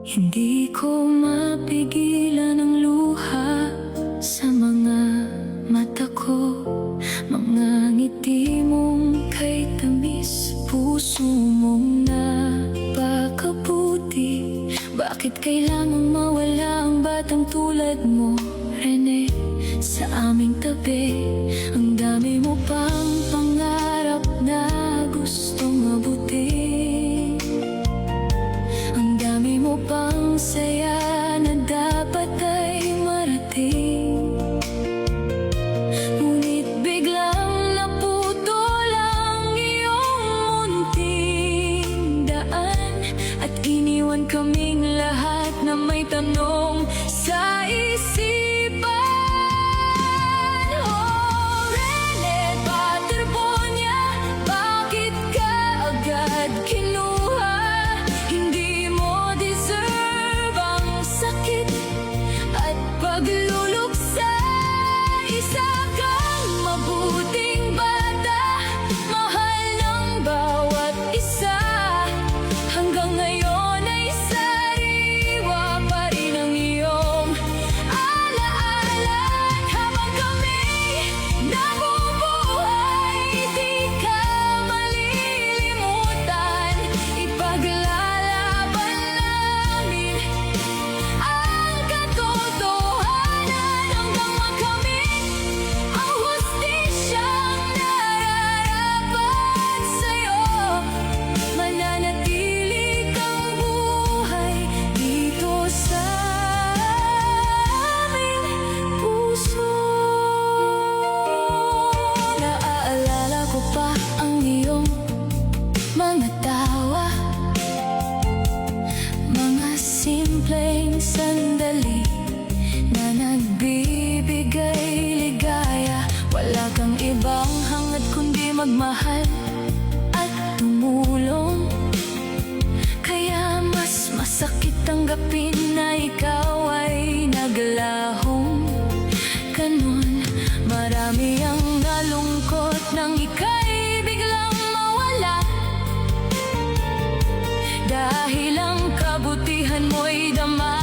Hindi ko mapigilan ang luha sa mga mata ko. Mga ngiti mong kay tamis, puso mong napakabuti. Bakit kailangang mawala ang batang tulad mo, Rene, sa aming tabi? Ang dami mo pang pangarap na gustong abutin. Ang dami mo pang saya na dapat ay marating. Ngunit biglang naputol ang iyong munting daan, at iniwan kaming lahat na may tanong sa isipan. Oh, Rene Paterbonia, bakit ka agad kinuha? Hindi mo deserve ang sakit at pagluluksa. Isa kang mabuting bata, mahal ng bawat isa. Hanggang ngayon ay sariwa pa rin ang iyong alaala. Habang kami nabubuhay, di ka malilimutan. Ipaglalaban namin ang katotohanan hanggang makamit ang hustisyang nararapat sa'yo. Mananatili kang buhay dito sa aming puso. Naaalala ko pa ang iyong mga tawa, mga simpleng sandali na nagbibigay ligaya. Wala kang ibang hangad kundi magmahal at tumulong. Kaya mas masakit tanggapin na ikaw ay naglahong ganon. Marami ang nalungkot nang ika'y biglang mawala, dahil ang kabutihan mo'y dama